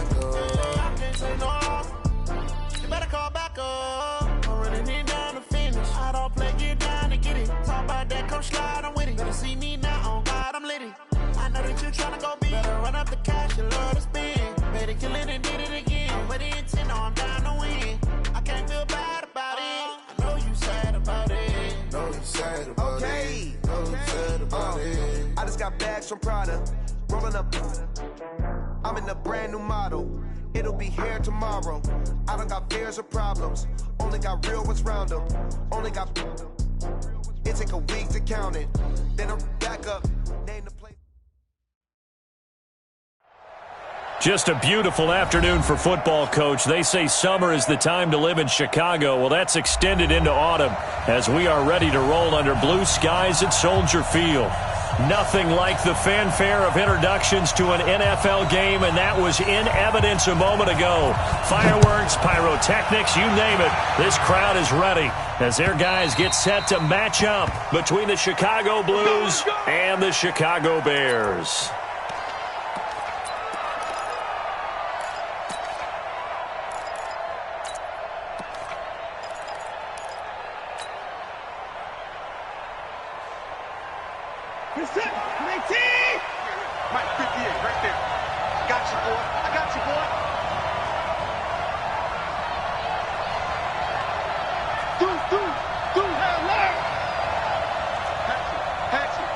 back up. I can't say no. You better call back up. I'm running it down to finish. I don't play, get down to get it. Talk about that, come slide, I'm with it. Better see me now, on God, I'm litty. I know that you tryna go big. Better run up the cash, you love to spend. Better kill it and did it again. I'm with the intent, no, I'm down to win. I can't feel bad about it. I know you sad about it. Know you sad about it. Know you sad about it. I just got bags from Prada. Rolling up. I'm in a brand new model. It'll be here tomorrow. I don't got fears or problems. Only got real ones round them. Only got. It take a week to count it. Then I'm back up. Name the place. Just a beautiful afternoon for football, Coach. They say summer is the time to live in Chicago. Well, that's extended into autumn as we are ready to roll under blue skies at Soldier Field. Nothing like the fanfare of introductions to an NFL game, and that was in evidence a moment ago. Fireworks, pyrotechnics, you name it. This crowd is ready as their guys get set to match up between the Chicago Blues and the Chicago Bears. Mike 58, right there. Got you, boy. I got you, boy. Do, hell left. Patch it.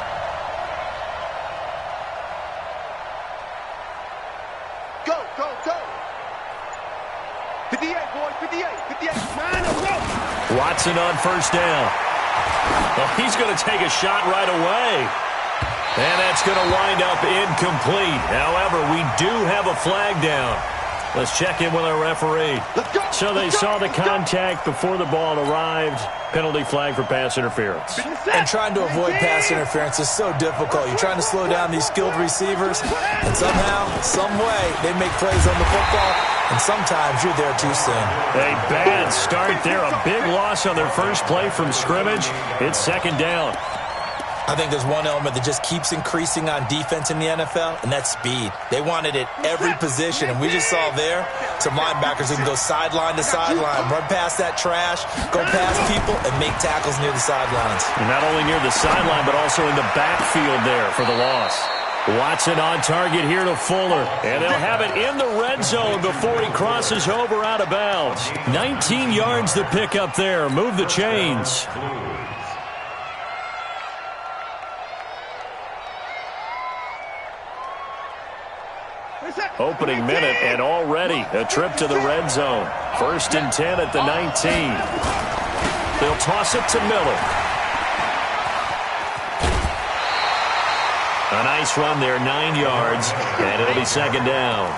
Go. 58, boy, 58. Watson on first down. Well, he's going to take a shot right away. And that's going to wind up incomplete. However, we do have a flag down. Let's check in with our referee. So they saw the contact before the ball arrived. Penalty flag for pass interference. And trying to avoid pass interference is so difficult. You're trying to slow down these skilled receivers, and somehow, some way, they make plays on the football, and sometimes you're there too soon. A bad start there. A big loss on their first play from scrimmage. It's second down. I think there's one element that just keeps increasing on defense in the NFL, and that's speed. They want it at every position, and we just saw there some linebackers who can go sideline to sideline, run past that trash, go past people, and make tackles near the sidelines. And not only near the sideline, but also in the backfield there for the loss. Watson on target here to Fuller, and they'll have it in the red zone before he crosses over out of bounds. 19 yards to pick up there. Move the chains. Opening minute, and already a trip to the red zone. 1st and 10 at the 19. They'll toss it to Miller. A nice run there, 9 yards, and it'll be second down.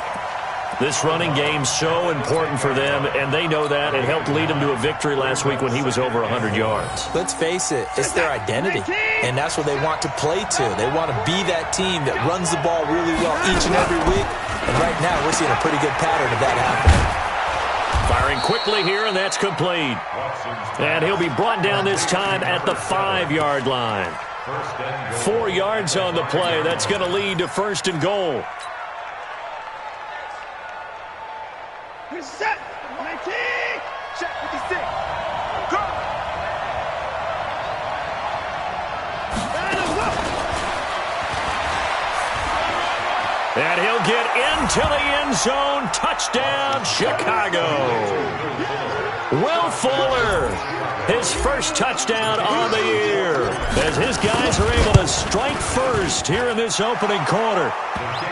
This running game so important for them, and they know that. It helped lead them to a victory last week when he was over 100 yards. Let's face it, it's their identity, and that's what they want to play to. They want to be that team that runs the ball really well each and every week, and right now we're seeing a pretty good pattern of that happening. Firing quickly here, and that's complete. And he'll be brought down this time at the 5-yard line. 4 yards on the play. That's going to lead to 1st and goal. Set. 19. Check 56. Go. And he'll get into the end zone. Touchdown, Chicago. Will Fuller, his first touchdown on the year, as his guys are able to strike first here in this opening quarter.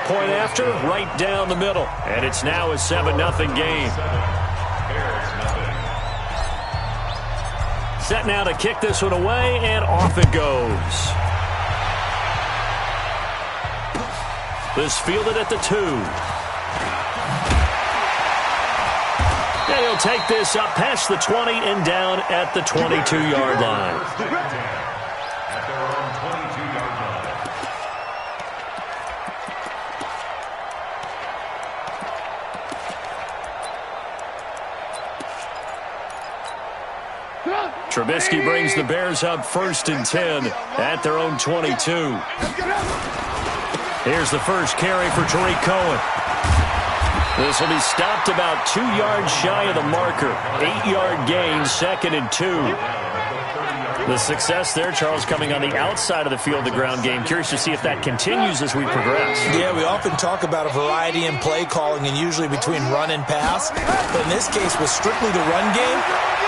Point after, right down the middle. And it's now a 7-0 game. Set now to kick this one away, and off it goes. This fielded at the 2. And he'll take this up past the 20 and down at the 22-yard line. Trubisky brings the Bears up 1st and 10 at their own 22. Here's the first carry for Tariq Cohen. This will be stopped about 2 yards shy of the marker. 8-yard gain, 2nd and 2. The success there, Charles, coming on the outside of the field, the ground game. Curious to see if that continues as we progress. Yeah, we often talk about a variety in play calling and usually between run and pass. But in this case, with strictly the run game,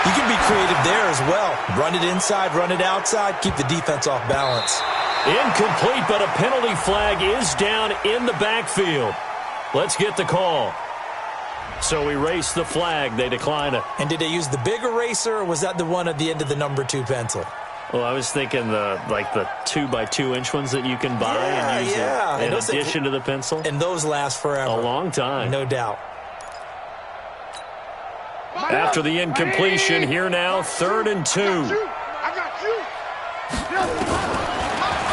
you can be creative there as well. Run it inside, run it outside, keep the defense off balance. Incomplete, but a penalty flag is down in the backfield. Let's get the call. So erase the flag. They decline it. And did they use the big eraser, or was that the one at the end of the number 2 pencil? Well, I was thinking the 2x2-inch ones that you can buy and use in addition to the pencil. And those last forever. A long time. No doubt. After the incompletion, here now, 3rd and 2.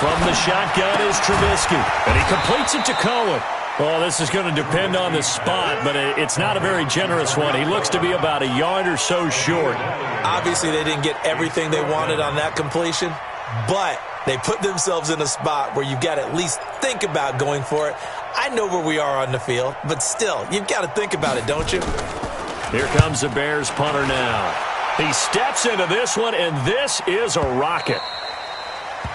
From the shotgun is Trubisky, and he completes it to Cohen. Well, this is going to depend on the spot, but it's not a very generous one. He looks to be about a yard or so short. Obviously, they didn't get everything they wanted on that completion, but they put themselves in a spot where you've got to at least think about going for it. I know where we are on the field, but still, you've got to think about it, don't you? Here comes the Bears punter now. He steps into this one, and this is a rocket.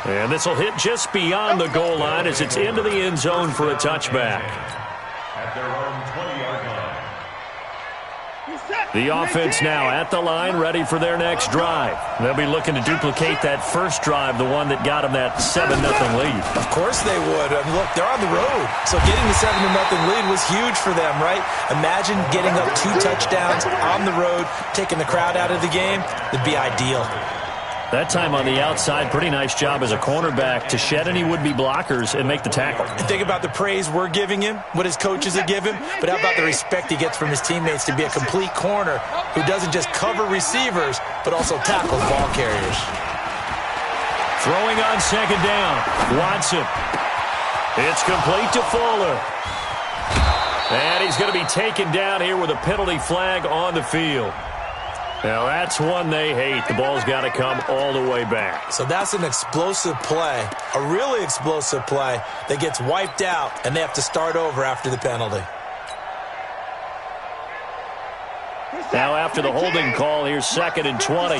And this will hit just beyond the goal line as it's into the end zone for a touchback. At their own 20-yard line. The offense now at the line, ready for their next drive. They'll be looking to duplicate that first drive, the one that got them that 7-0 lead. Of course they would. I mean, look, they're on the road. So getting the 7-0 lead was huge for them, right? Imagine getting up 2 touchdowns on the road, taking the crowd out of the game. It'd be ideal. That time on the outside, pretty nice job as a cornerback to shed any would-be blockers and make the tackle. And think about the praise we're giving him, what his coaches have given, but how about the respect he gets from his teammates to be a complete corner who doesn't just cover receivers, but also tackles ball carriers. Throwing on 2nd down, Watson. It's complete to Fuller. And he's going to be taken down here with a penalty flag on the field. Now, that's one they hate. The ball's got to come all the way back. So that's an explosive play, a really explosive play that gets wiped out, and they have to start over after the penalty. Now, after the holding call, here's 2nd and 20.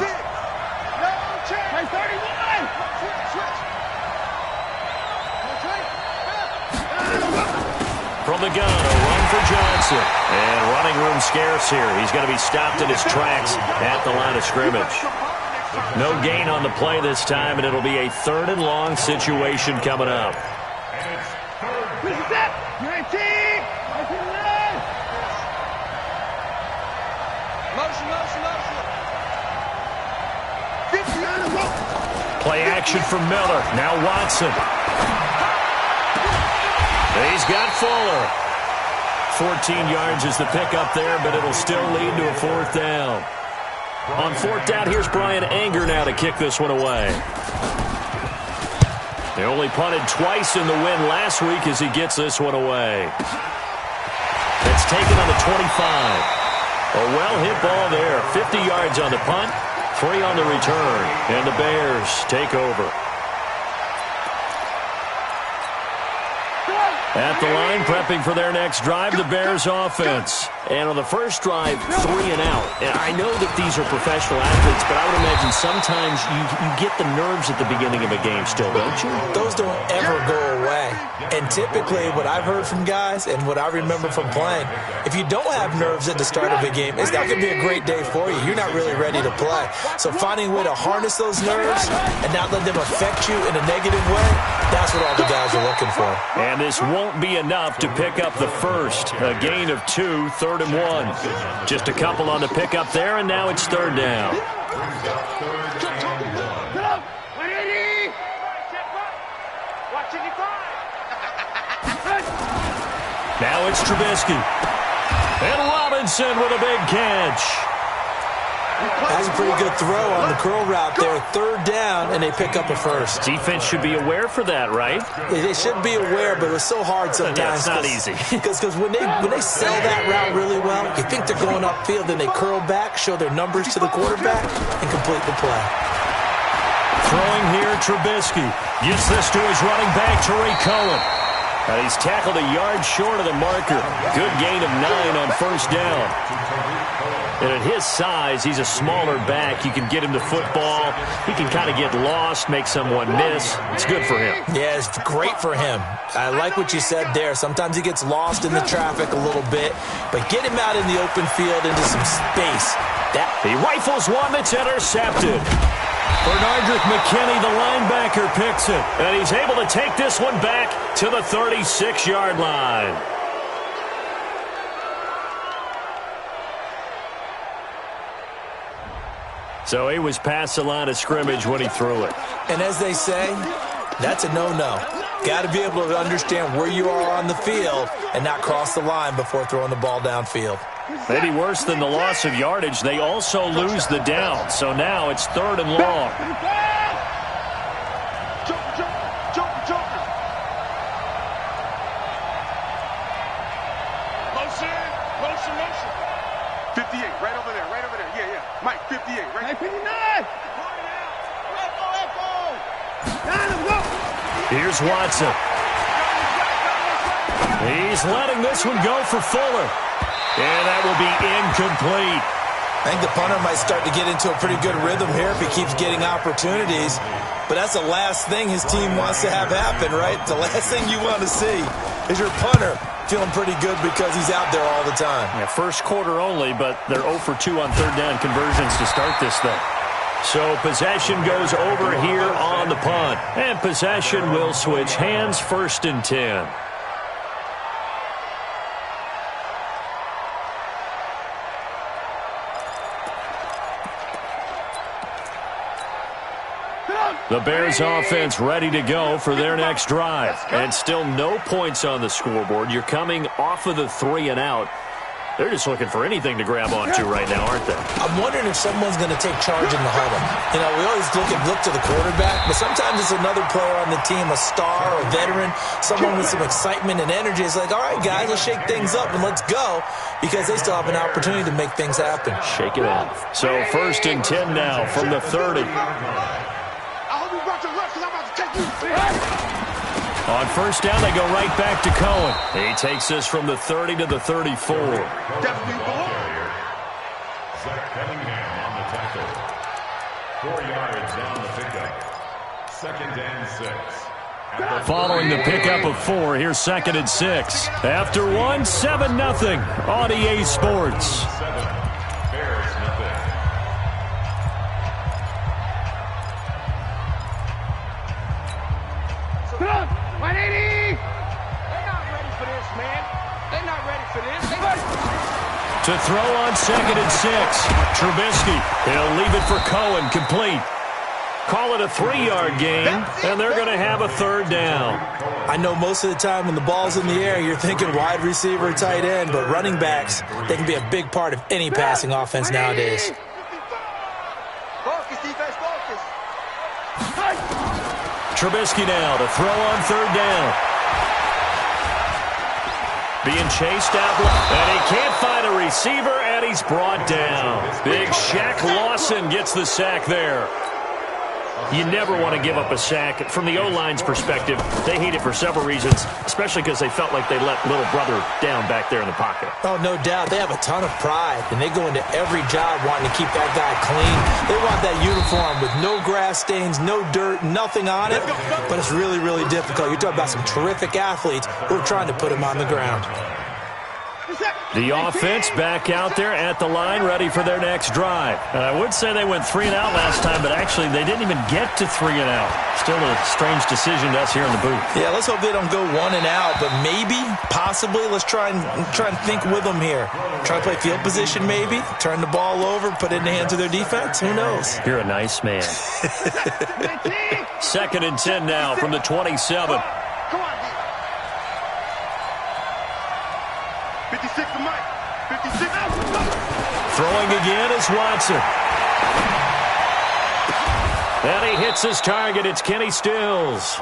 From the gun, a run for Johnson. And running room scarce here. He's going to be stopped in his tracks at the line of scrimmage. No gain on the play this time, and it'll be a 3rd and long situation coming up. Play action from Miller. Now Watson. He's got Fuller. 14 yards is the pickup there, but it'll still lead to a 4th down. On 4th down, here's Brian Anger now to kick this one away. They only punted twice in the win last week as he gets this one away. It's taken on the 25. A well-hit ball there. 50 yards on the punt, 3 on the return, and the Bears take over. At the line, prepping for their next drive, the Bears offense. And on the first drive, 3 and out. And I know that these are professional athletes, but I would imagine sometimes you get the nerves at the beginning of a game still, don't you? Those don't ever go away. And typically what I've heard from guys and what I remember from playing, if you don't have nerves at the start of a game, it's not going to be a great day for you. You're not really ready to play. So finding a way to harness those nerves and not let them affect you in a negative way, that's what all the guys are looking for. And this won't be enough to pick up the first. A gain of 2, 3rd and 1. Just a couple on the pickup there, and now it's 3rd down. Now it's Trubisky. And Robinson with a big catch. That's a pretty good throw on the curl route there. 3rd down, and they pick up a first. Defense should be aware for that, right? They should be aware, but it's so hard sometimes. Yeah, it's not easy. Because when they sell that route really well, you think they're going upfield, then they curl back, show their numbers to the quarterback, and complete the play. Throwing here, Trubisky. Gives this to his running back, Tariq Cohen. And he's tackled a yard short of the marker. Good gain of 9 on first down. And at his size, he's a smaller back. You can get him the football. He can kind of get lost, make someone miss. It's good for him. Yeah, it's great for him. I like what you said there. Sometimes he gets lost in the traffic a little bit, but get him out in the open field into some space. He rifles one that's intercepted. Bernardrick McKinney, the linebacker, picks it. And he's able to take this one back to the 36-yard line. So he was past the line of scrimmage when he threw it. And as they say, that's a no-no. Got to be able to understand where you are on the field and not cross the line before throwing the ball downfield. Maybe worse than the loss of yardage, they also lose the down. So now it's 3rd and long. Motion. 58, right over there. Yeah. Mike, 58, right? Mike, 59. Here's Watson. He's letting this one go for Fuller. And that will be incomplete. I think the punter might start to get into a pretty good rhythm here if he keeps getting opportunities. But that's the last thing his team wants to have happen, right? The last thing you want to see is your punter feeling pretty good because he's out there all the time. Yeah, first quarter only, but they're 0 for 2 on 3rd down conversions to start this thing. So possession goes over here on the punt. And possession will switch hands, 1st and 10. The Bears offense ready to go for their next drive. And still no points on the scoreboard. You're coming off of the 3 and out. They're just looking for anything to grab onto right now, aren't they? I'm wondering if someone's going to take charge in the huddle. You know, we always look to the quarterback, but sometimes it's another player on the team, a star, a veteran, someone with some excitement and energy. It's like, all right, guys, let's shake things up and let's go, because they still have an opportunity to make things happen. Shake it up. So 1st and 10 now from the 30. On first down, they go right back to Cohen. He takes this from the 30 to the 34. Zach Cunningham on the tackle. 4 yards on the pickup. 2nd and 6. Following the pickup of 4, here's 2nd and 6. After 1, 7-0 on EA Sports. Bears nothing. Come on, 180. They're not ready for this, man. They're not ready for this. To throw on 2nd and 6. Trubisky. He'll leave it for Cohen, complete. Call it a 3-yard gain, and they're going to have a 3rd down. I know most of the time when the ball's in the air, you're thinking wide receiver, tight end, but running backs, they can be a big part of any passing offense nowadays. Focus, defense, focus. Trubisky now to throw on 3rd down. Being chased out, and he can't find a receiver, and he's brought down. Big Shaq Lawson gets the sack there. You never want to give up a sack. From the O-line's perspective, they hate it for several reasons, especially because they felt like they let little brother down back there in the pocket. Oh, no doubt. They have a ton of pride, and they go into every job wanting to keep that guy clean. They want that uniform with no grass stains, no dirt, nothing on it, but it's really, really difficult. You're talking about some terrific athletes who are trying to put him on the ground. The offense back out there at the line, ready for their next drive. I would say they went 3 and out last time, but actually they didn't even get to 3 and out. Still a strange decision to us here in the booth. Yeah, let's hope they don't go 1 and out, but maybe, possibly, let's try and think with them here. Try to play field position maybe, turn the ball over, put it in the hands of their defense. Who knows? You're a nice man. 2nd and 10 now from the 27. 56 to Mike. 56. Throwing again is Watson. And he hits his target. It's Kenny Stills.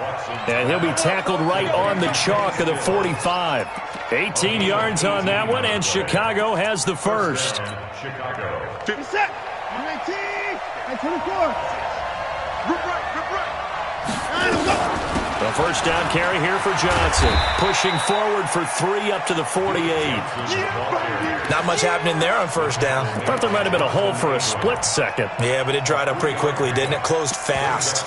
And he'll be tackled right on the chalk of the 45. 18 yards on that one, and Chicago has the first. Chicago. 56. 19. And 24. Rip right. The first down carry here for Johnson. Pushing forward for 3 up to the 48. Not much happening there on first down. I thought there might have been a hole for a split second. Yeah, but it dried up pretty quickly, didn't it? Closed fast.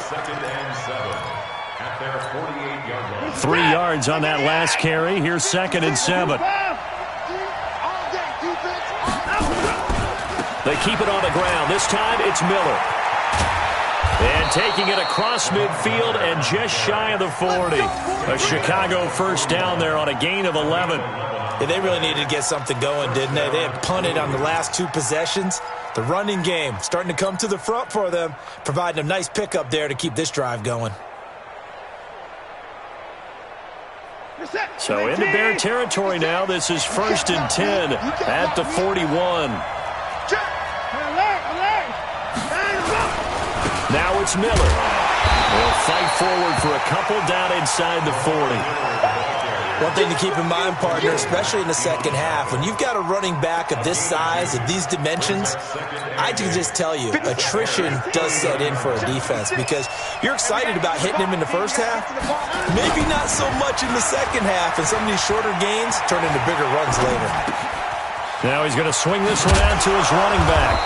3 yards on that last carry. Here's 2nd and 7. They keep it on the ground. This time it's Miller. And taking it across midfield and just shy of the 40. A Chicago first down there on a gain of 11. Yeah, they really needed to get something going, didn't they? They had punted on the last 2 possessions. The running game starting to come to the front for them, providing a nice pickup there to keep this drive going. So into Bear territory now. This is 1st and 10 at the 41. Now it's Miller. They'll fight forward for a couple down inside the 40. One thing to keep in mind, partner, especially in the second half, when you've got a running back of this size, of these dimensions, I can just tell you, attrition does set in for a defense because you're excited about hitting him in the first half, maybe not so much in the second half, and some of these shorter gains turn into bigger runs later. Now he's going to swing this one out to his running back.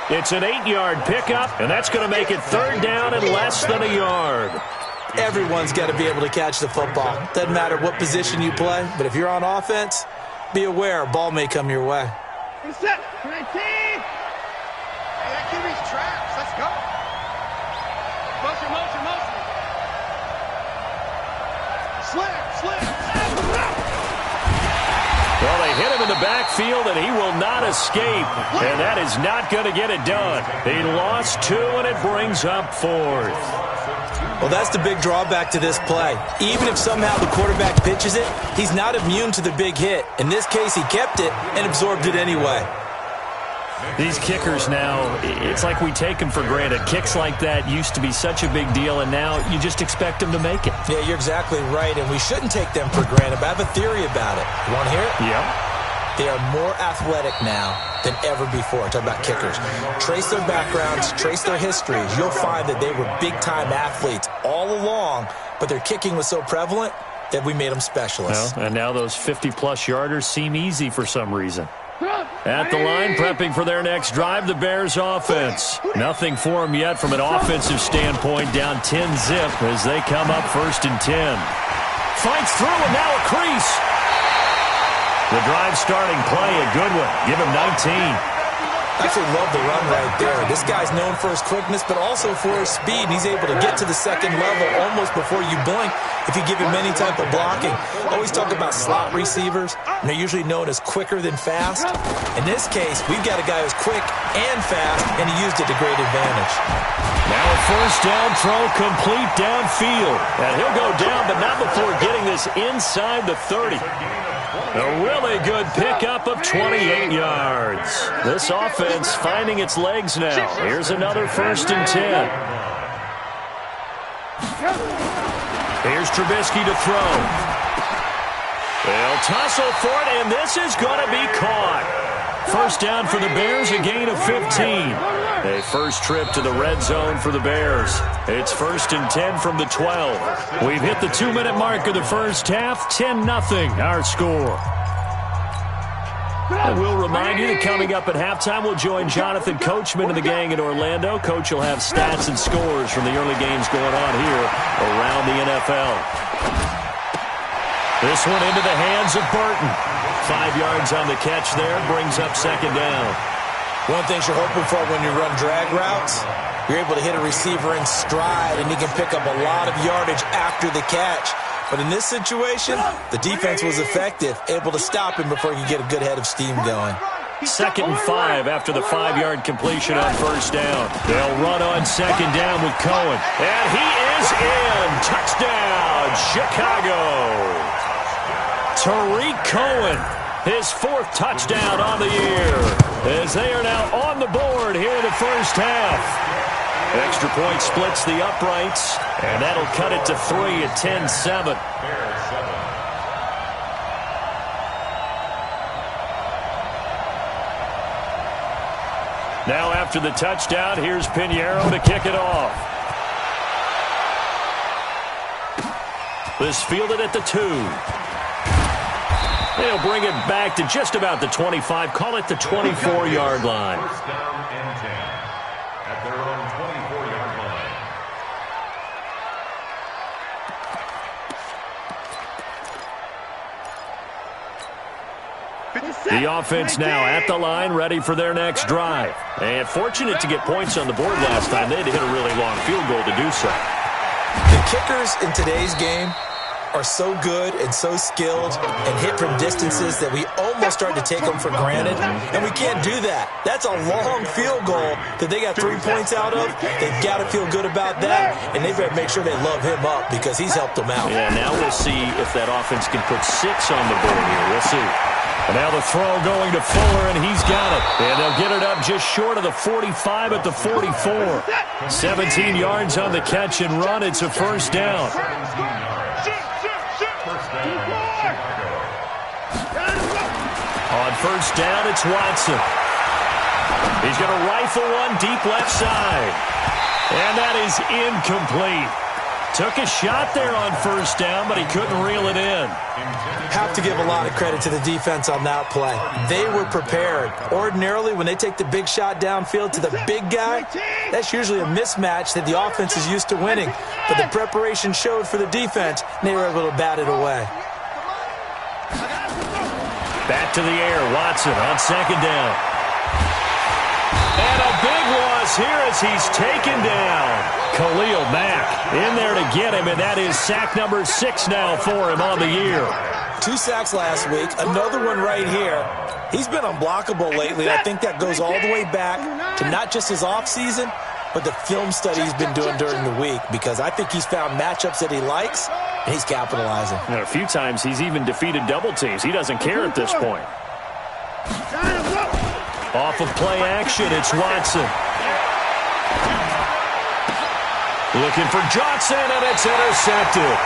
It's an 8-yard pickup, and that's going to make it 3rd down and less than a yard. Everyone's got to be able to catch the football. Doesn't matter what position you play, but if you're on offense, be aware a ball may come your way. Set. 19. Hey, that QB's traps. Let's go. Motion. Slip. Well, they hit him in the backfield, and he will not escape. And that is not going to get it done. He lost 2, and it brings up 4th. Well, that's the big drawback to this play. Even if somehow the quarterback pitches it, he's not immune to the big hit. In this case, he kept it and absorbed it anyway. These kickers now, it's like we take them for granted. Kicks like that used to be such a big deal, and now you just expect them to make it. Yeah, you're exactly right, and we shouldn't take them for granted, but I have a theory about it. You want to hear it? Yeah. They are more athletic now than ever before. Talk about kickers. Trace their backgrounds, trace their histories. You'll find that they were big-time athletes all along, but their kicking was so prevalent that we made them specialists. Well, and now those 50-plus yarders seem easy for some reason. At the line, prepping for their next drive, the Bears offense. Nothing for them yet from an offensive standpoint, down 10-zip as they come up 1st and 10. Fights through, and now a crease. The drive starting play, a good one. Give him 19. I actually love the run right there. This guy's known for his quickness, but also for his speed. And he's able to get to the second level almost before you blink if you give him any type of blocking. Always talk about slot receivers, and they're usually known as quicker than fast. In this case, we've got a guy who's quick and fast, and he used it to great advantage. Now a 1st down throw complete downfield. And he'll go down, but not before getting this inside the 30. A really good pickup of 28 yards. This offense finding its legs now. Here's another 1st and 10. Here's Trubisky to throw. They'll tussle for it, and this is going to be caught. 1st down for the Bears, a gain of 15. A first trip to the red zone for the Bears. It's 1st and 10 from the 12. We've hit the 2-minute mark of the first half. 10-0 our score. And we'll remind you that coming up at halftime, we'll join Jonathan Coachman and the gang in Orlando. Coach will have stats and scores from the early games going on here around the NFL. This one into the hands of Burton. 5 yards on the catch there, brings up 2nd down. One thing you're hoping for when you run drag routes, you're able to hit a receiver in stride, and he can pick up a lot of yardage after the catch. But in this situation, the defense was effective, able to stop him before he could get a good head of steam going. 2nd and 5 after the 5-yard completion on 1st down. They'll run on 2nd down with Cohen. And he is in. Touchdown, Chicago. Tariq Cohen, his 4th touchdown on the year, as they are now on the board here in the first half. Extra point splits the uprights, and that'll cut it to 3 at 10-7. Now after the touchdown, here's Pinheiro to kick it off. This fielded at the 2. They'll bring it back to just about the 25. Call it the 24-yard line. First down and 10 at their own 24-yard line. The offense now at the line, ready for their next drive. And fortunate to get points on the board last time. They had to hit a really long field goal to do so. The kickers in today's game are so good and so skilled and hit from distances that we almost start to take them for granted, and we can't do that. That's a long field goal that they got 3 points out of. They've got to feel good about that, and they better make sure they love him up because he's helped them out. Yeah, now we'll see if that offense can put 6 on the board here. We'll see. And now the throw going to Fuller, and he's got it. And they'll get it up just short of the 45 at the 44. 17 yards on the catch and run. It's a first down. On first down, it's Watson. He's going to rifle one deep left side. And that is incomplete. Took a shot there on first down, but he couldn't reel it in. Have to give a lot of credit to the defense on that play. They were prepared. Ordinarily, when they take the big shot downfield to the big guy, that's usually a mismatch that the offense is used to winning. But the preparation showed for the defense, and they were able to bat it away. Back to the air, Watson on second down. And a big loss here as he's taken down. Khalil Mack in there to get him, and that is sack number 6 now for him on the year. 2 sacks last week, another one right here. He's been unblockable lately. I think that goes all the way back to not just his offseason, but the film study he's been doing during the week, because I think he's found matchups that he likes, and he's capitalizing. And a few times he's even defeated double teams. He doesn't care at this point. Off of play action, it's Watson. Looking for Johnson, and it's intercepted.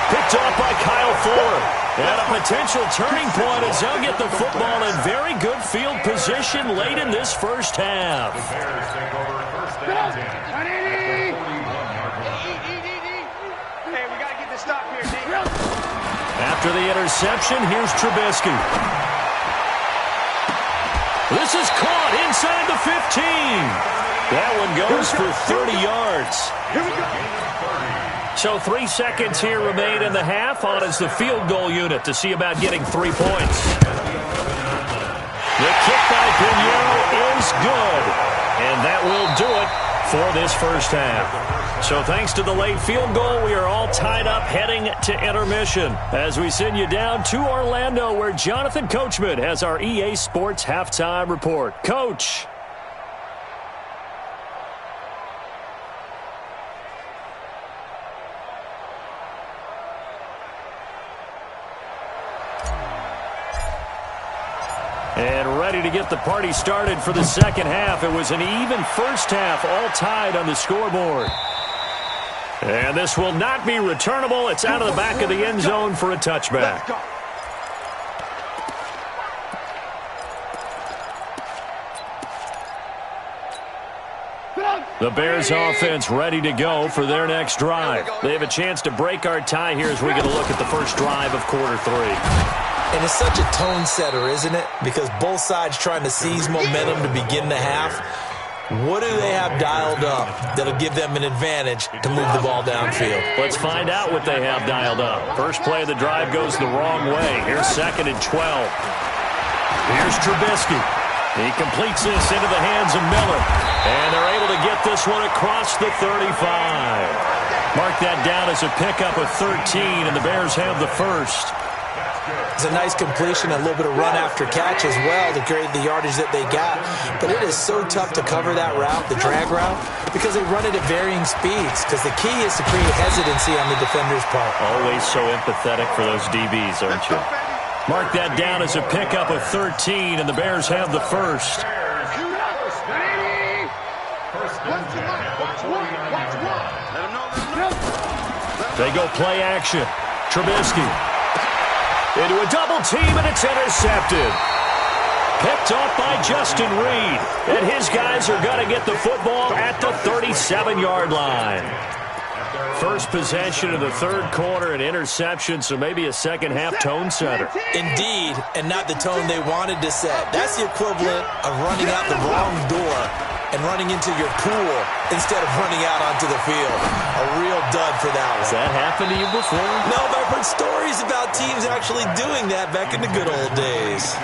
Picked off by Kyle Fuller. And a potential turning point as they'll get the football in very good field position late in this first half. The Bears take over first down 10 at the 41-yard line. Hey, we got to get this stop here, D. After the interception, here's Trubisky. This is caught inside the 15. That one goes for 30 yards. Here we go. So 3 seconds here remain in the half. On is the field goal unit to see about getting 3 points. The kick by Pinheiro is good. And that will do it for this first half. So thanks to the late field goal, we are all tied up heading to intermission as we send you down to Orlando, where Jonathan Coachman has our EA Sports halftime report. Coach. And ready to get the party started for the second half. It was an even first half, all tied on the scoreboard. And this will not be returnable. It's out of the back of the end zone for a touchback. The Bears offense ready to go for their next drive. They have a chance to break our tie here as we get a look at the first drive of quarter 3. And it's such a tone setter, isn't it? Because both sides trying to seize momentum to begin the half. What do they have dialed up that'll give them an advantage to move the ball downfield? Let's find out what they have dialed up. First play of the drive goes the wrong way. Here's 2nd and 12. Here's Trubisky. He completes this into the hands of Miller. And they're able to get this one across the 35. Mark that down as a pickup of 13, and the Bears have the first. It's a nice completion, a little bit of run after catch as well to create the yardage that they got. But it is so tough to cover that route, the drag route, because they run it at varying speeds. Because the key is to create hesitancy on the defender's part. Always so empathetic for those DBs, aren't you? Mark that down as a pickup of 13, and the Bears have the first. They go play action. Trubisky into a double team, and it's intercepted. Picked off by Justin Reed. And his guys are going to get the football at the 37-yard line. First possession of the third quarter, an interception, so maybe a second-half tone setter. Indeed, and not the tone they wanted to set. That's the equivalent of running out the wrong door and running into your pool instead of running out onto the field. A real dud for that one. Has that happened to you before? No, but I've heard stories about teams actually doing that back in the good old days.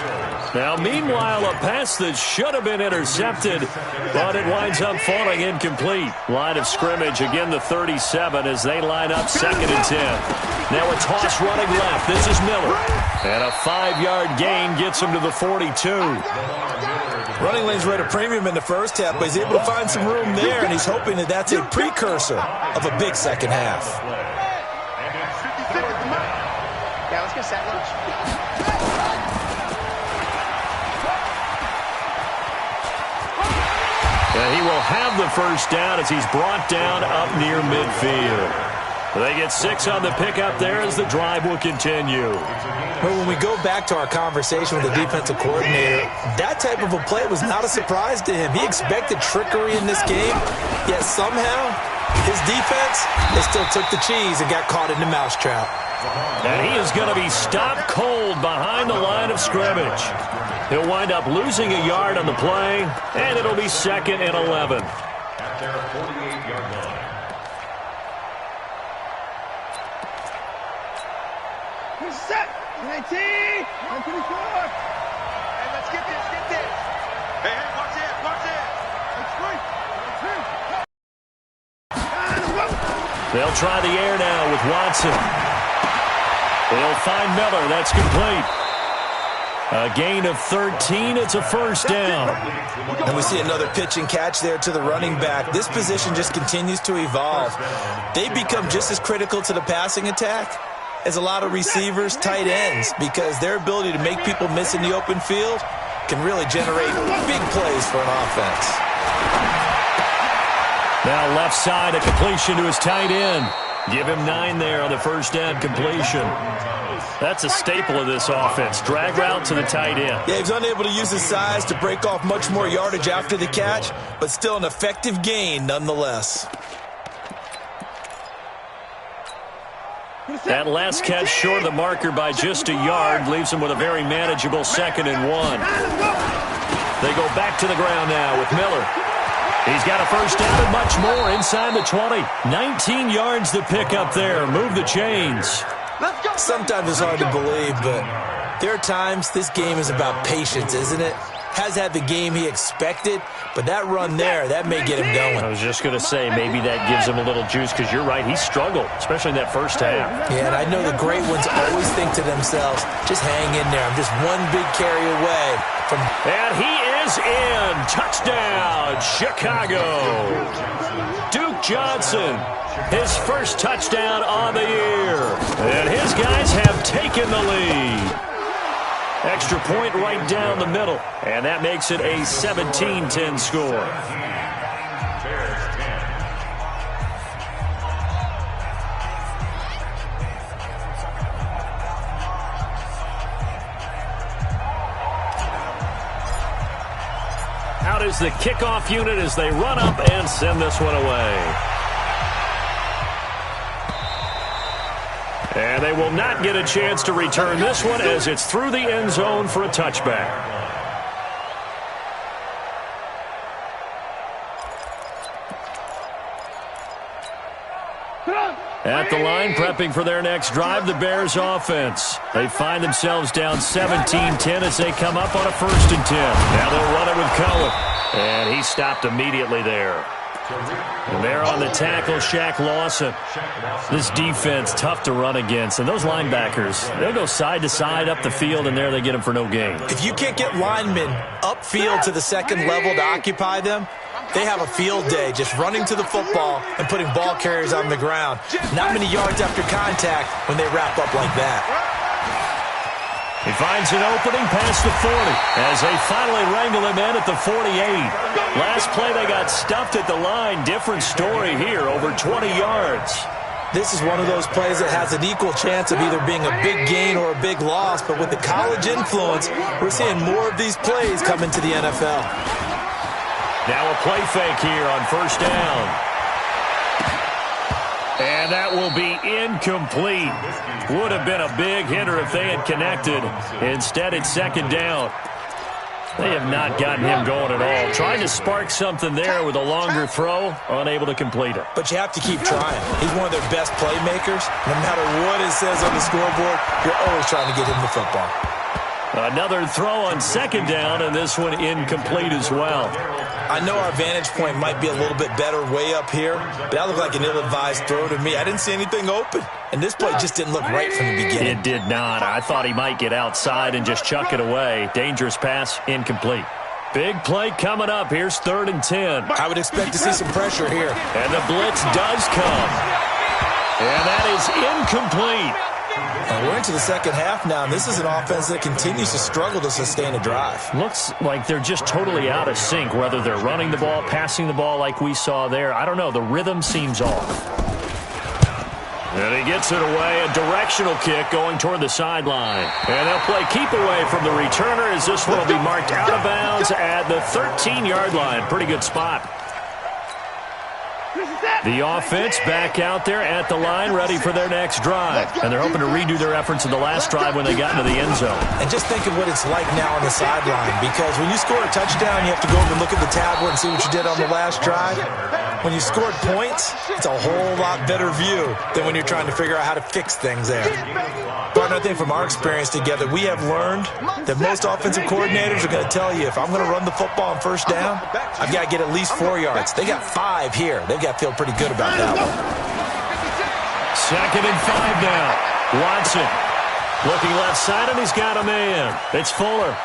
Now, meanwhile, a pass that should have been intercepted, but it winds up falling incomplete. Line of scrimmage, again the 37 as they line up 2nd and 10. Now a toss running left. This is Miller. And a 5-yard gain gets him to the 42. Running lanes were at a premium in the first half, but he's able to find some room there, and he's hoping that that's a precursor of a big second half. Yeah, let's get sack lunch. And he will have the first down as he's brought down up near midfield. They get 6 on the pickup there as the drive will continue. But when we go back to our conversation with the defensive coordinator, that type of a play was not a surprise to him. He expected trickery in this game, yet somehow his defense, they still took the cheese and got caught in the mousetrap. And he is going to be stopped cold behind the line of scrimmage. He'll wind up losing a yard on the play, and it'll be 2nd and 11. At their 48-yard line. Set. 19. 124. Hey, let's get this. Hey, watch it. That's right. They'll try the air now with Watson. They'll find Miller. That's complete. A gain of 13. It's a first down. And we see another pitch and catch there to the running back. This position just continues to evolve. They become just as critical to the passing attack as a lot of receivers, tight ends, because their ability to make people miss in the open field can really generate big plays for an offense. Now left side, a completion to his tight end. Give him 9 there on the first down completion. That's a staple of this offense. Drag route to the tight end. Yeah, he's unable to use his size to break off much more yardage after the catch, but still an effective gain nonetheless. That last catch short of the marker by just a yard leaves him with a very manageable 2nd and 1. They go back to the ground now with Miller. He's got a first down and much more inside the 20. 19 yards to pick up there. Move the chains. Sometimes it's hard to believe, but there are times this game is about patience, isn't it? Has had the game he expected, but that run there, that may get him going. I was just going to say, maybe that gives him a little juice, because you're right, he struggled, especially in that first half. Yeah, and I know the great ones always think to themselves, just hang in there. I'm just one big carry away from... And he is in. Touchdown, Chicago. Duke Johnson, his first touchdown on the year. And his guys have taken the lead. Extra point right down the middle, and that makes it a 17-10 score. Out is the kickoff unit as they run up and send this one away. And they will not get a chance to return this one as it's through the end zone for a touchback. At the line, prepping for their next drive, the Bears offense. They find themselves down 17-10 as they come up on a 1st and 10. Now they'll run it with Cohen. And he stopped immediately there. And there on the tackle, Shaq Lawson. This defense, tough to run against. And those linebackers, they'll go side to side up the field, and there they get them for no gain. If you can't get linemen upfield to the second level to occupy them, they have a field day just running to the football and putting ball carriers on the ground. Not many yards after contact when they wrap up like that. He finds an opening past the 40 as they finally wrangle him in at the 48. Last play they got stuffed at the line. Different story here, over 20 yards. This is one of those plays that has an equal chance of either being a big gain or a big loss, but with the college influence, we're seeing more of these plays come into the NFL. Now a play fake here on 1st down. And that will be incomplete. Would have been a big hitter if they had connected. Instead, it's second down. They have not gotten him going at all. Trying to spark something there with a longer throw, unable to complete it. But you have to keep trying. He's one of their best playmakers. No matter what it says on the scoreboard, you're always trying to get him the football. Another throw on second down, and this one incomplete as well. I know our vantage point might be a little bit better way up here, but that looked like an ill-advised throw to me. I didn't see anything open, and this play just didn't look right from the beginning. It did not. I thought he might get outside and just chuck it away. Dangerous pass, incomplete. Big play coming up. Here's 3rd and 10. I would expect to see some pressure here. And the blitz does come. And that is incomplete. And we're into the second half now, and this is an offense that continues to struggle to sustain a drive. Looks like they're just totally out of sync, whether they're running the ball, passing the ball like we saw there. I don't know. The rhythm seems off. And he gets it away. A directional kick going toward the sideline. And they'll play keep away from the returner as this one will be marked out of bounds at the 13-yard line. Pretty good spot. The offense back out there at the line, ready for their next drive. And they're hoping to redo their efforts in the last drive when they got into the end zone. And just think of what it's like now on the sideline, because when you score a touchdown, you have to go over and look at the tablet and see what you did on the last drive. When you scored points, it's a whole lot better view than when you're trying to figure out how to fix things there. But I think from our experience together, we have learned that most offensive coordinators are going to tell you, if I'm going to run the football on first down, I've got to get at least 4 yards. They got 5 here. They've got to feel pretty good about that one. 2nd and 5 now. Watson looking left side, and he's got a man. It's Fuller.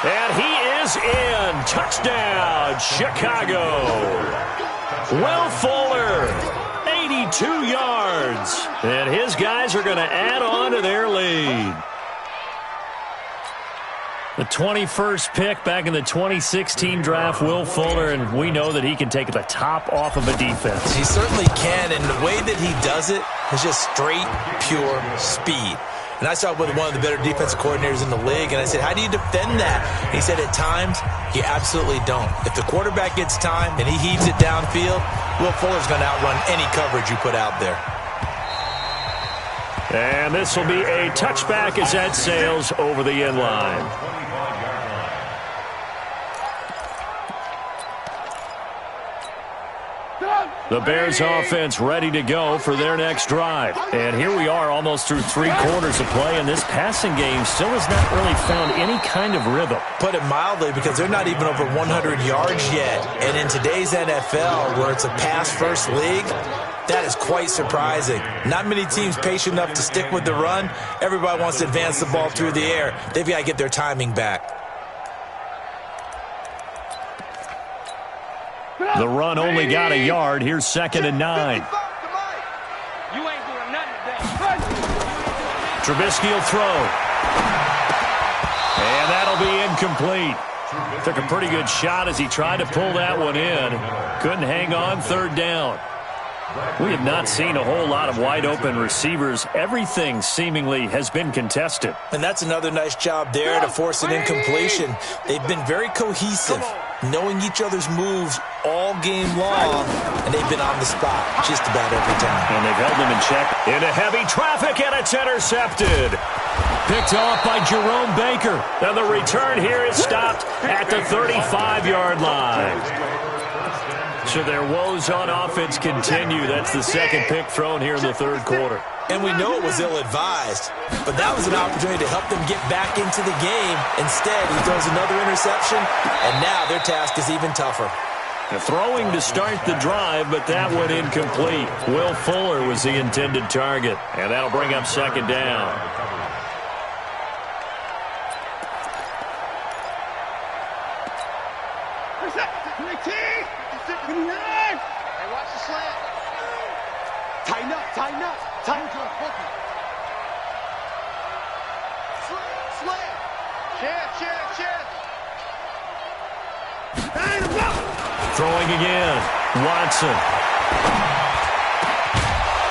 And he is in. Touchdown, Chicago. Will Fuller, 82 yards. And his guys are going to add on to their lead. The 21st pick back in the 2016 draft, Will Fuller, and we know that he can take the top off of a defense. He certainly can, and the way that he does it is just straight, pure speed. And I saw with one of the better defensive coordinators in the league, and I said, how do you defend that? And he said, at times, you absolutely don't. If the quarterback gets time and he heaves it downfield, Will Fuller's going to outrun any coverage you put out there. And this will be a touchback as that sails over the end line. The Bears offense ready to go for their next drive. And here we are almost through 3 quarters of play, and this passing game still has not really found any kind of rhythm. Put it mildly, because they're not even over 100 yards yet. And in today's NFL, where it's a pass-first league, that is quite surprising. Not many teams patient enough to stick with the run. Everybody wants to advance the ball through the air. They've got to get their timing back. The run only got a yard. Here's 2nd and 9. Trubisky will throw. And that'll be incomplete. Took a pretty good shot as he tried to pull that one in. Couldn't hang on. 3rd down. We have not seen a whole lot of wide-open receivers. Everything seemingly has been contested. And that's another nice job there to force an incompletion. They've been very cohesive, knowing each other's moves all game long, and they've been on the spot just about every time. And they've held them in check. Into heavy traffic, and it's intercepted. Picked off by Jerome Baker. And the return here is stopped at the 35-yard line. So their woes on offense continue. That's the 2nd pick thrown here in the 3rd quarter. And we know it was ill-advised, but that was an opportunity to help them get back into the game. Instead, he throws another interception, and now their task is even tougher. The throwing to start the drive, but that one incomplete. Will Fuller was the intended target, and that'll bring up 2nd down. Hey, watch the slant. Tighten up, tighten up. Tighten up. Slant. Chance. Throwing again. Watson.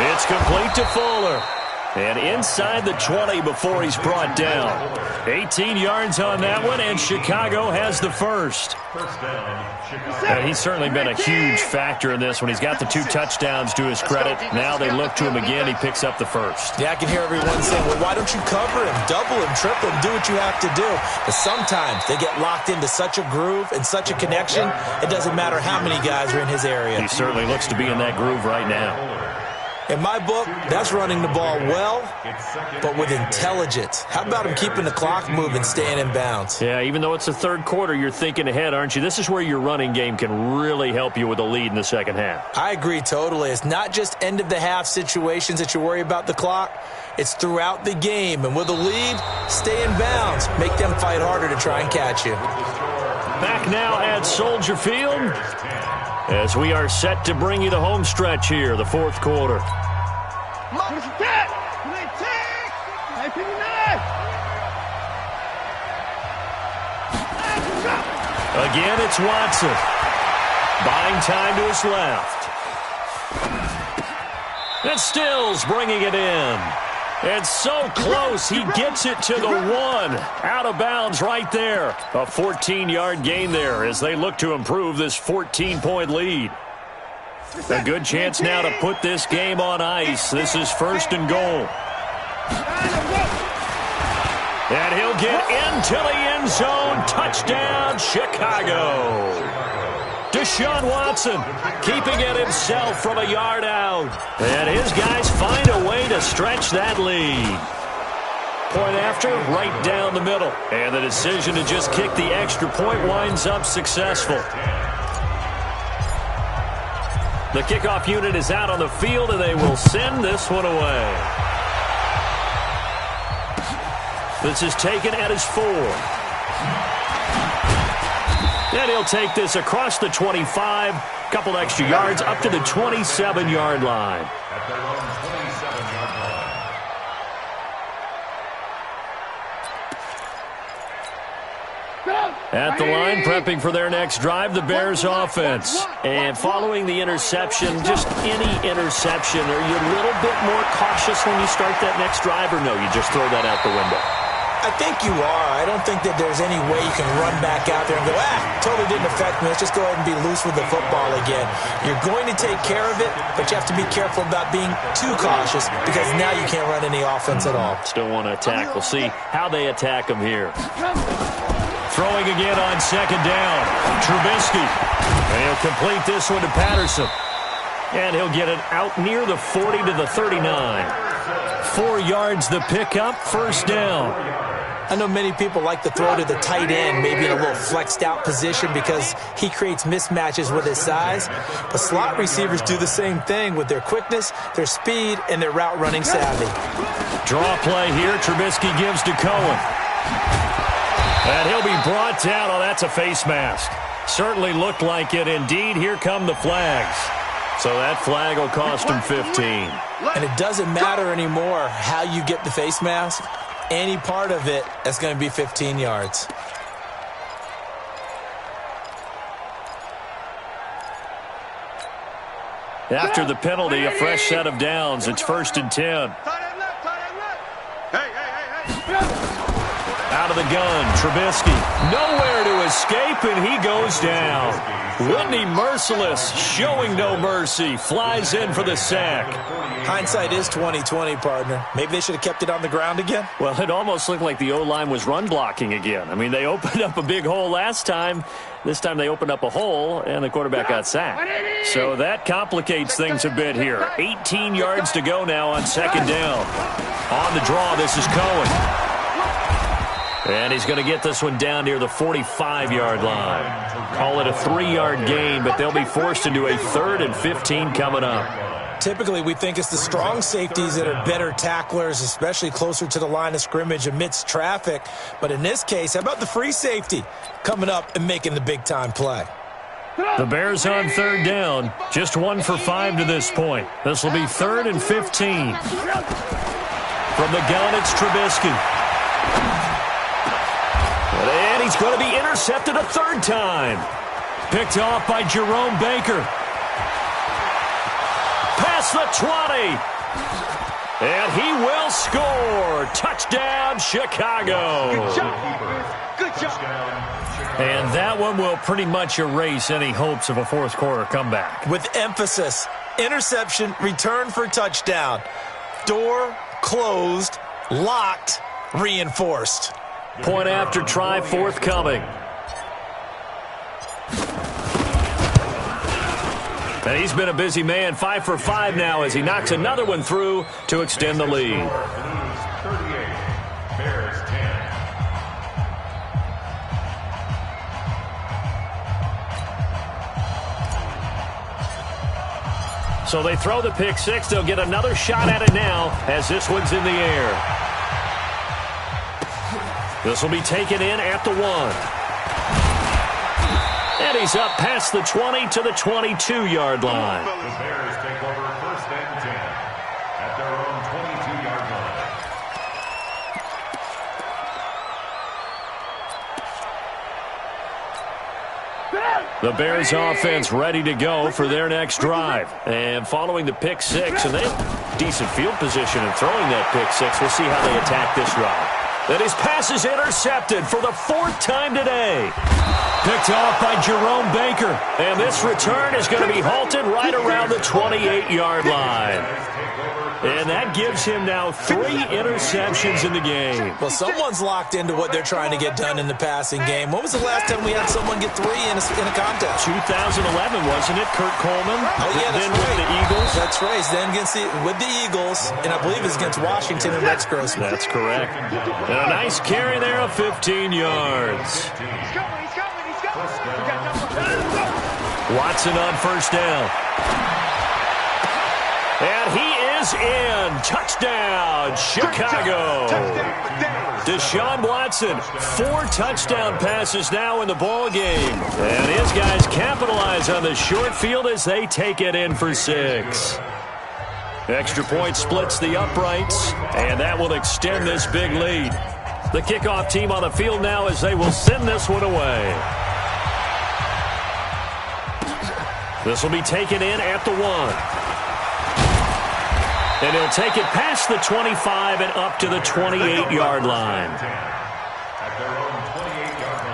It's complete to Fuller. And inside the 20 before he's brought down. 18 yards on that one, and Chicago has the first. And he's certainly been a huge factor in this one. He's got the 2 touchdowns to his credit. Now they look to him again. He picks up the first. Yeah, I can hear everyone saying, well, why don't you cover him, double him, triple him, do what you have to do. But sometimes they get locked into such a groove and such a connection, it doesn't matter how many guys are in his area. He certainly looks to be in that groove right now. In my book, that's running the ball well, but with intelligence. How about him keeping the clock moving, staying in bounds? Yeah, even though it's the third quarter, you're thinking ahead, aren't you? This is where your running game can really help you with a lead in the second half. I agree totally. It's not just end-of-the-half situations that you worry about the clock. It's throughout the game. And with a lead, stay in bounds. Make them fight harder to try and catch you. Back now at Soldier Field, as we are set to bring you the home stretch here, the fourth quarter. Again, it's Watson. Buying time to his left. And Stills bringing it in. It's so close, he gets it to the 1. Out of bounds right there. A 14-yard gain there as they look to improve this 14-point lead. A good chance now to put this game on ice. This is 1st and goal. And he'll get into the end zone. Touchdown, Chicago. Deshaun Watson keeping it himself from a yard out. And his guys find a way to stretch that lead. Point after, right down the middle. And the decision to just kick the extra point winds up successful. The kickoff unit is out on the field, and they will send this one away. This is taken at his 4. And he'll take this across the 25, couple extra yards up to the 27-yard line. At the line, prepping for their next drive, the Bears offense. And following the interception, just any interception, are you a little bit more cautious when you start that next drive, or no, you just throw that out the window? I think you are. I don't think that there's any way you can run back out there and go, totally didn't affect me. Let's just go ahead and be loose with the football again. You're going to take care of it, but you have to be careful about being too cautious because now you can't run any offense at all. Still want to attack. We'll see how they attack him here. Throwing again on 2nd down. Trubisky. And he'll complete this one to Patterson. And he'll get it out near the 40 to the 39. 4 yards the pickup, 1st down. I know many people like to throw to the tight end, maybe in a little flexed out position because he creates mismatches with his size. But slot receivers do the same thing with their quickness, their speed, and their route running savvy. Draw play here. Trubisky gives to Cohen. And he'll be brought down. Oh, that's a face mask. Certainly looked like it. Indeed, here come the flags. So that flag will cost him 15. And it doesn't matter anymore how you get the face mask. Any part of it is going to be 15 yards. After the penalty, a fresh set of downs. It's 1st and 10. Out of the gun, Trubisky. Nowhere to escape, and he goes down. Whitney Merciless, showing no mercy, flies in for the sack. Hindsight is 20/20, partner. Maybe they should have kept it on the ground again. Well, it almost looked like the O-line was run blocking again. I mean, they opened up a big hole last time. This time they opened up a hole, and the quarterback got sacked. So that complicates things a bit here. 18 yards to go now on 2nd down. On the draw, this is Cohen. And he's going to get this one down near the 45-yard line. Call it a 3-yard gain, but they'll be forced into a 3rd and 15 coming up. Typically, we think it's the strong safeties that are better tacklers, especially closer to the line of scrimmage amidst traffic. But in this case, how about the free safety coming up and making the big-time play? The Bears on 3rd down. Just 1 for 5 to this point. This will be 3rd and 15. From the gun, it's Trubisky. And he's going to be intercepted a 3rd time. Picked off by Jerome Baker. Past the 20. And he will score. Touchdown, Chicago. Good job. Good job. And that one will pretty much erase any hopes of a fourth quarter comeback. With emphasis, interception, return for touchdown. Door closed, locked, reinforced. Point after try forthcoming. And he's been a busy man, 5 for 5 now as he knocks another one through to extend the lead. Blues 38, Bears 10. So they throw the pick six. They'll get another shot at it now as this one's in the air. This will be taken in at the 1. And he's up past the 20 to the 22-yard line. The Bears take over 1st and 10 at their own 22-yard line. The Bears offense ready to go for their next drive. And following the pick six, and they have decent field position in throwing that pick six. We'll see how they attack this drive. And his pass is intercepted for the 4th time today. Picked off by Jerome Baker. And this return is going to be halted right around the 28-yard line. And that gives him now 3 interceptions in the game. Well, someone's locked into what they're trying to get done in the passing game. When was the last time we had someone get 3 in a contest? 2011, wasn't it? Kurt Coleman. Oh, yeah, that's then right. with the Eagles. That's right. Then with the Eagles, and I believe it's against Washington and Rex Grossman. That's correct. And a nice carry there of 15 yards. He's coming. Watson on 1st down. And he is in. Touchdown, Chicago. Deshaun Watson, 4 touchdown passes now in the ball game. And his guys capitalize on the short field as they take it in for 6. Extra point splits the uprights, and that will extend this big lead. The kickoff team on the field now as they will send this one away. This will be taken in at the 1. And he'll take it past the 25 and up to the 28-yard line. At their own 28-yard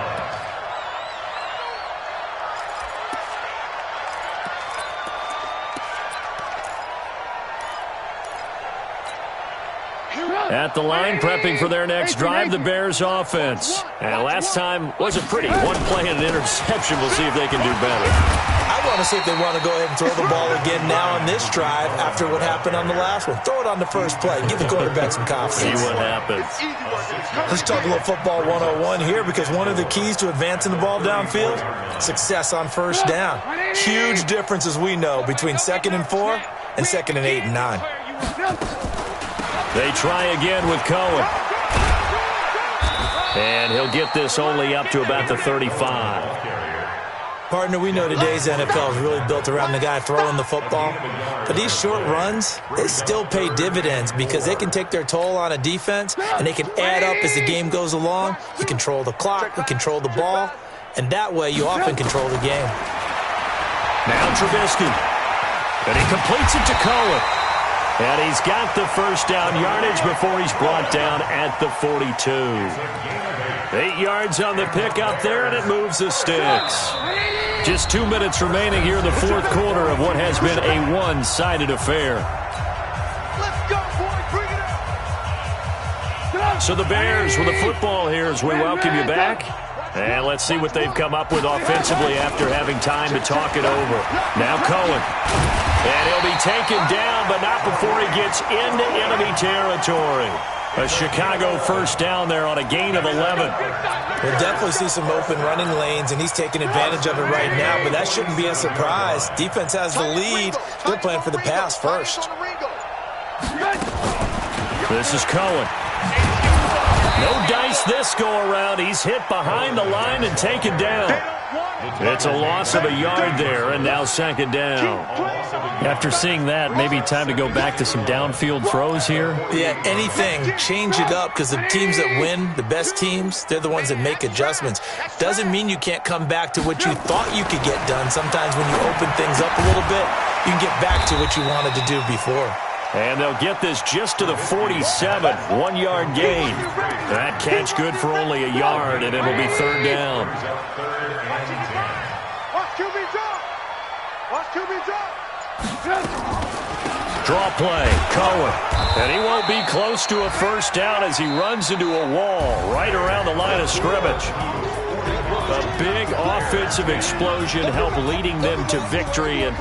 line. At the line, prepping for their next drive, the Bears offense. And last time wasn't pretty. 1 play and an interception. We'll see if they can do better. I want to see if they want to go ahead and throw the ball again now on this drive after what happened on the last one. Throw it on the first play. Give the quarterback some confidence. See what happens. Let's talk a little football 101 here because one of the keys to advancing the ball downfield, success on 1st down. Huge difference, as we know, between 2nd and 4 and 2nd and 8 and 9. They try again with Cohen. And he'll get this only up to about the 35. Partner, we know today's NFL is really built around the guy throwing the football. But these short runs, they still pay dividends because they can take their toll on a defense, and they can add up as the game goes along. You control the clock, you control the ball, and that way you often control the game. Now Trubisky. And he completes it to Cohen. And he's got the 1st down yardage before he's brought down at the 42. 8 yards on the pickup there, and it moves the sticks. Just 2 minutes remaining here in the 4th quarter of what has been a one-sided affair. Let's go, boy. Bring it up. So the Bears with the football here as we welcome you back. And let's see what they've come up with offensively after having time to talk it over. Now Cohen. And he'll be taken down, but not before he gets into enemy territory. A Chicago 1st down there on a gain of 11. We'll definitely see some open running lanes, and he's taking advantage of it right now, but that shouldn't be a surprise. Defense has the lead. They're playing for the pass first. This is Cohen. No dice this go-around. He's hit behind the line and taken down. It's a loss of a yard there, and now 2nd down. After seeing that, maybe time to go back to some downfield throws here? Yeah, anything. Change it up because the teams that win, the best teams, they're the ones that make adjustments. Doesn't mean you can't come back to what you thought you could get done. Sometimes when you open things up a little bit, you can get back to what you wanted to do before. And they'll get this just to the 47, 1-yard gain. That catch good for only a yard, and it'll be third down. Watch QB drop. Watch QB drop. Draw play, Cohen. And he won't be close to a first down as he runs into a wall right around the line of scrimmage. A big offensive explosion helped leading them to victory. And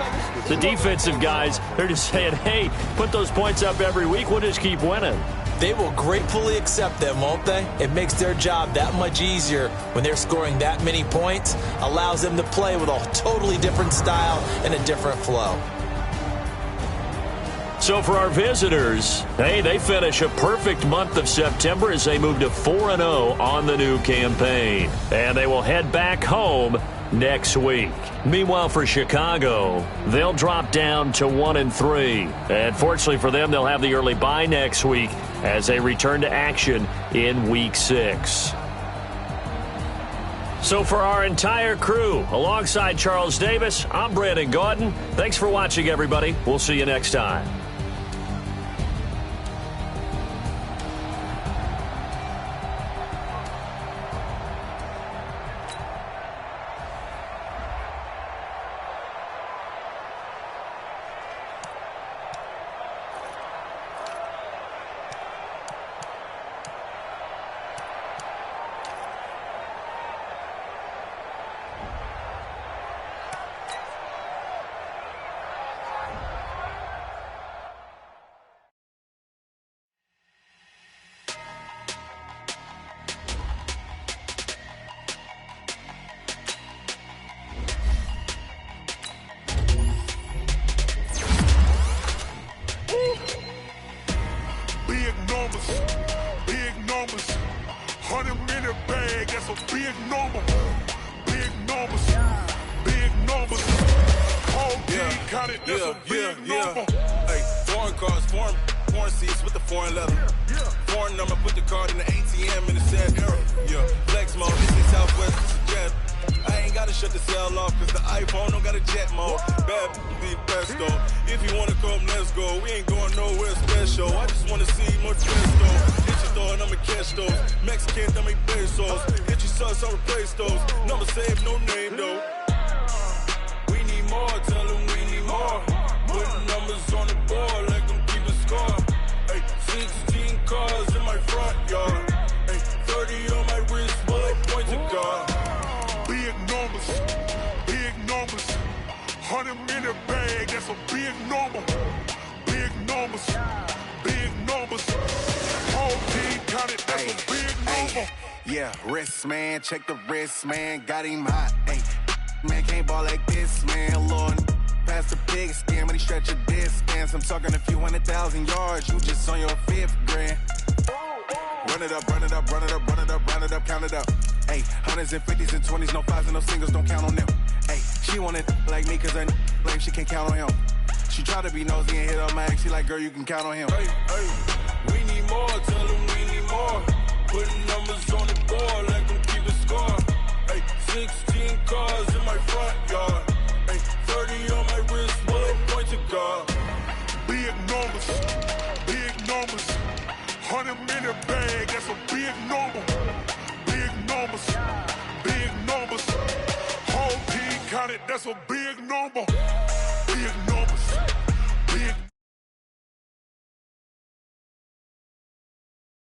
the defensive guys, they're just saying, hey, put those points up every week. We'll just keep winning. They will gratefully accept them, won't they? It makes their job that much easier when they're scoring that many points. Allows them to play with a totally different style and a different flow. So for our visitors, hey, they finish a perfect month of September as they move to 4-0 on the new campaign. And they will head back home next week. Meanwhile, for Chicago, they'll drop down to 1-3. And fortunately for them, they'll have the early bye next week as they return to action in Week 6. So for our entire crew, alongside Charles Davis, I'm Brandon Gaudin. Thanks for watching, everybody. We'll see you next time. Big numbers, 100-minute bag, that's a big number. Big numbers, big numbers. Whole team counted, that's a big number. Hey, foreign cars, foreign seats with the foreign leather. Foreign number, put the card in the ATM in the sad era. Yeah, flex mode, this is Southwest, this is jet. I ain't gotta shut the cell off, cause the iPhone don't got a jet mode. Bad be best though. If you wanna come, let's go. We ain't going nowhere special. I just wanna see more dress though. Hit your door and I'ma catch those. Mexican, I make pesos. Hit your sauce, I'll replace those. Number save, no name though. We need more, tell them we need more. Putting numbers on the board, like them keep a score. Hey, 16 cars in my front yard. Hey, 30 on my wrist, bullet points of God. Big numbers, 100-minute bag, that's a big number. Big numbers, big numbers. Whole team counted, that's a big number. Yeah, wrist man, check the wrist man, got him hot. Ay, man can't ball like this, man. Lord, past the big skin, but he stretch a distance. I'm talking a few 100,000 yards, you just on your 5th grand. Run it up, run it up, run it up, run it up, run it up, count it up. Hey, 100s and 50s and 20s, no 5s and no singles, don't count on them. Hey, she want it like me, cause her lame, she can't count on him. She try to be nosy and hit up my ex, she like, girl, you can count on him. Hey, we need more, tell them we need more. Putting numbers on the board, like them keep a score. Hey, 16 cars in my front yard. Hey, 30 on my wrist, bullet points of God. Big numbers, 100-minute bag, that's a big number. Big numbers, whole team counted, that's a big number.